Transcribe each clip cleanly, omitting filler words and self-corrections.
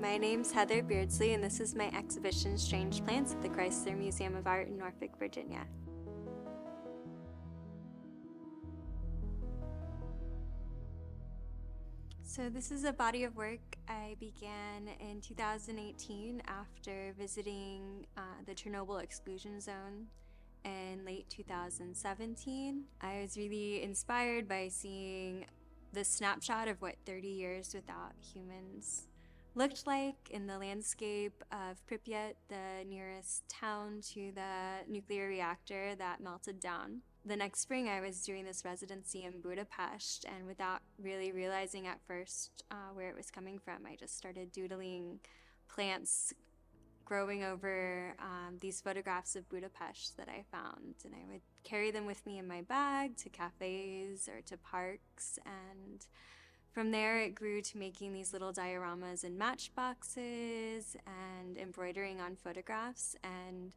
My name's Heather Beardsley, and this is my exhibition, Strange Plants, at the Chrysler Museum of Art in Norfolk, Virginia. So this is a body of work I began in 2018 after visiting the Chernobyl exclusion zone in late 2017. I was really inspired by seeing the snapshot of what 30 years without humans looked like in the landscape of Pripyat, the nearest town to the nuclear reactor that melted down. The next spring, I was doing this residency in Budapest, and without really realizing at first where it was coming from, I just started doodling plants growing over these photographs of Budapest that I found, and I would carry them with me in my bag to cafes or to parks, and from there it grew to making these little dioramas in matchboxes and embroidering on photographs. And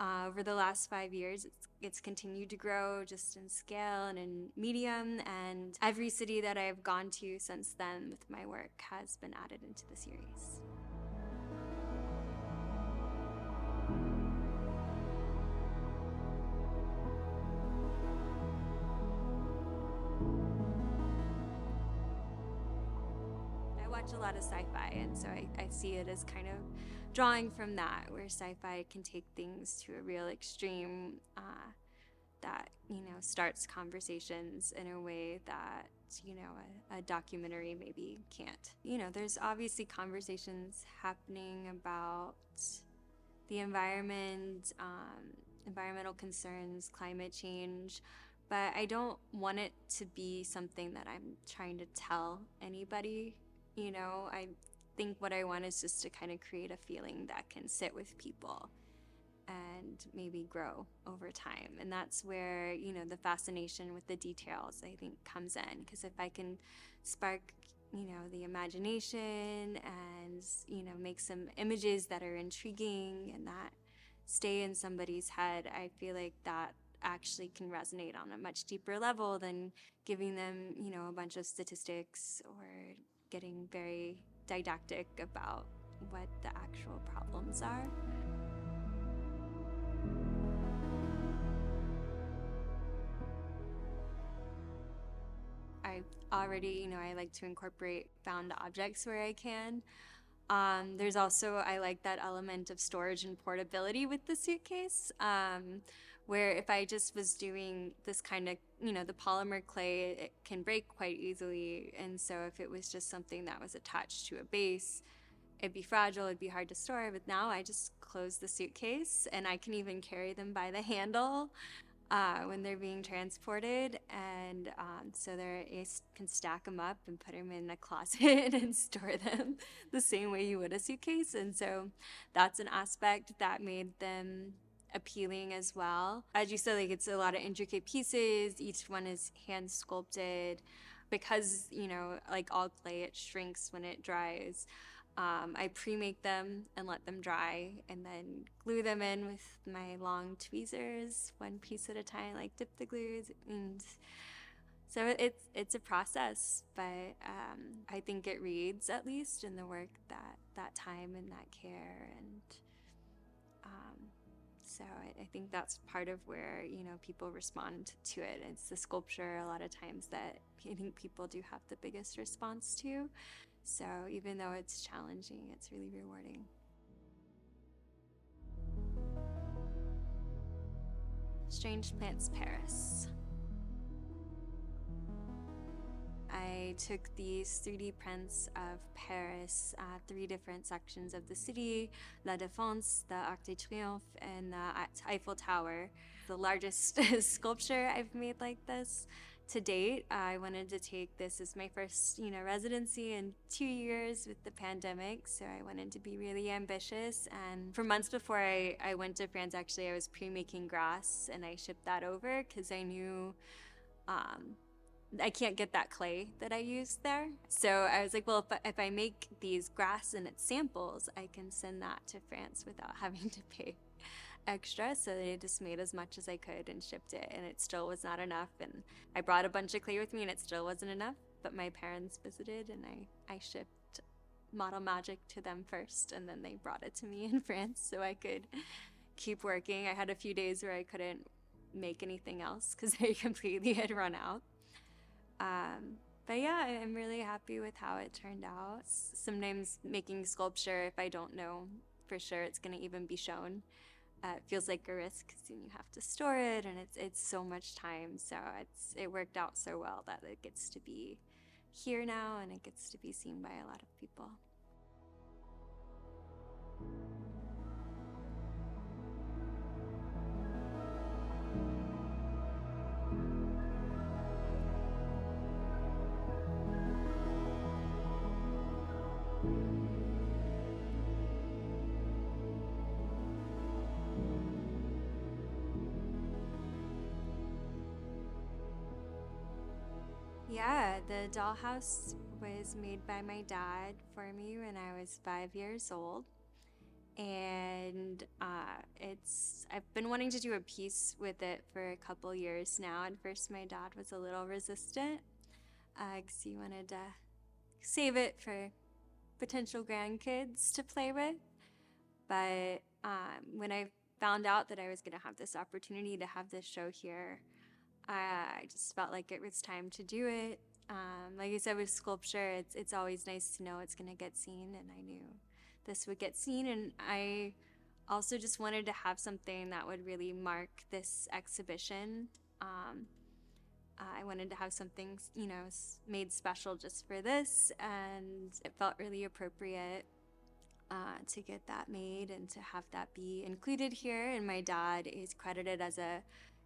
over the last 5 years, it's continued to grow just in scale and in medium, and every city that I've gone to since then with my work has been added into the series. I watch a lot of sci-fi, and so I see it as kind of drawing from that, where sci-fi can take things to a real extreme that, starts conversations in a way that, a documentary maybe can't. There's obviously conversations happening about the environment, environmental concerns, climate change, but I don't want it to be something that I'm trying to tell anybody. I think what I want is just to kind of create a feeling that can sit with people and maybe grow over time. And that's where, the fascination with the details, I think, comes in. Because if I can spark, the imagination and, make some images that are intriguing and that stay in somebody's head, I feel like that actually can resonate on a much deeper level than giving them, a bunch of statistics or getting very didactic about what the actual problems are. I've already, I like to incorporate found objects where I can. There's also, I like that element of storage and portability with the suitcase, where if I just was doing this kind of, the polymer clay, it can break quite easily. And so if it was just something that was attached to a base, it'd be fragile, it'd be hard to store. But now I just close the suitcase, and I can even carry them by the handle when they're being transported, and so I can stack them up and put them in a closet and store them the same way you would a suitcase. And so that's an aspect that made them appealing as well. As you said, it's a lot of intricate pieces. Each one is hand sculpted because, like all clay, it shrinks when it dries. I pre-make them and let them dry and then glue them in with my long tweezers, one piece at a time, dip the glues. And so it's a process, but I think it reads, at least in the work, that time and that care. And so I think that's part of where, people respond to it. It's the sculpture a lot of times that I think people do have the biggest response to. So even though it's challenging, it's really rewarding. Strange Plants, Paris. I took these 3D prints of Paris, 3 different sections of the city: La Défense, the Arc de Triomphe, and the Eiffel Tower. The largest sculpture I've made like this to date. I wanted to take this as my first, residency in 2 years with the pandemic, so I wanted to be really ambitious. And for months before I went to France, actually, I was pre-making grass, and I shipped that over because I knew I can't get that clay that I used there. So I was like, well, if I make these grass and its samples, I can send that to France without having to pay extra. So I just made as much as I could and shipped it, and it still was not enough. And I brought a bunch of clay with me, and it still wasn't enough. But my parents visited, and I shipped model magic to them first, and then they brought it to me in France so I could keep working. I had a few days where I couldn't make anything else because I completely had run out. Um, but yeah, I'm really happy with how it turned out. Sometimes making sculpture, if I don't know for sure it's going to even be shown, it feels like a risk because then you have to store it, and it's so much time. So it worked out so well that it gets to be here now, and it gets to be seen by a lot of people. Yeah, the dollhouse was made by my dad for me when I was 5 years old. And I've been wanting to do a piece with it for a couple years now. At first, my dad was a little resistant because he wanted to save it for potential grandkids to play with. But when I found out that I was going to have this opportunity to have this show here, I just felt like it was time to do it. Like I said, with sculpture, it's always nice to know it's going to get seen, and I knew this would get seen. And I also just wanted to have something that would really mark this exhibition. I wanted to have something, made special just for this, and it felt really appropriate to get that made and to have that be included here. And my dad is credited as a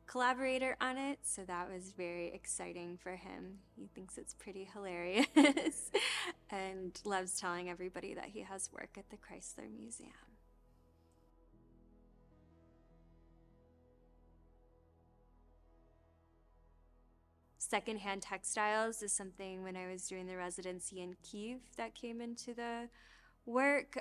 collaborator on it, so that was very exciting for him. He thinks it's pretty hilarious and loves telling everybody that he has work at the Chrysler Museum. Secondhand textiles is something when I was doing the residency in Kyiv that came into the work.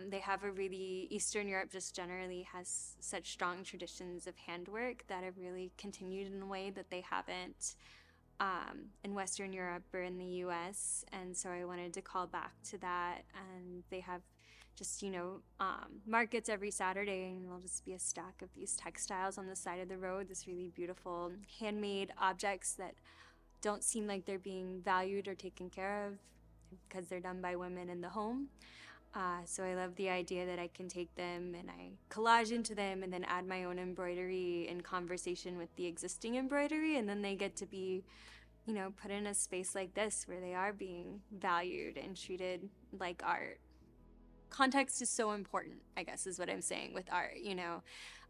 They have a really, Eastern Europe just generally has such strong traditions of handwork that have really continued in a way that they haven't in Western Europe or in the US. And so I wanted to call back to that. And they have just, markets every Saturday, and there'll just be a stack of these textiles on the side of the road, this really beautiful handmade objects that don't seem like they're being valued or taken care of because they're done by women in the home. So I love the idea that I can take them and I collage into them and then add my own embroidery in conversation with the existing embroidery, and then they get to be, put in a space like this where they are being valued and treated like art. Context is so important, I guess, is what I'm saying with art.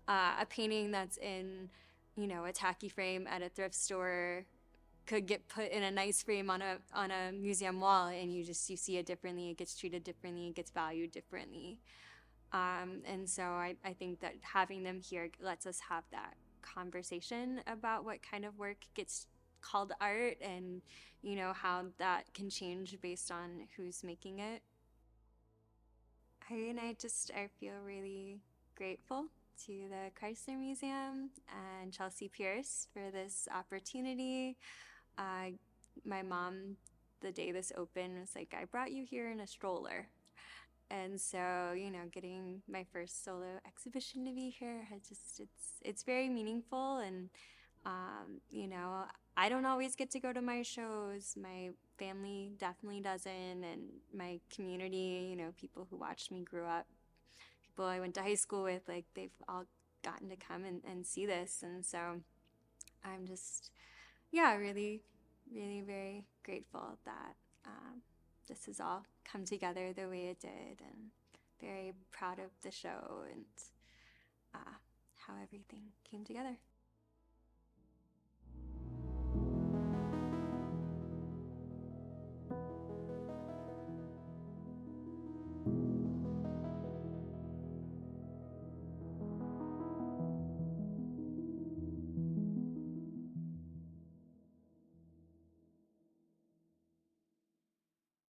A painting that's in, a tacky frame at a thrift store could get put in a nice frame on a museum wall, and you see it differently. It gets treated differently. It gets valued differently. And so I think that having them here lets us have that conversation about what kind of work gets called art, and how that can change based on who's making it. I feel really grateful to the Chrysler Museum and Chelsea Pierce for this opportunity. My mom, the day this opened, was like, I brought you here in a stroller. And so, getting my first solo exhibition to be here it's very meaningful. And, I don't always get to go to my shows. My family definitely doesn't. And my community, people who watched me grow up, people I went to high school with, like, they've all gotten to come and see this. And so I'm just, yeah, really, really very grateful that this has all come together the way it did, and very proud of the show and how everything came together.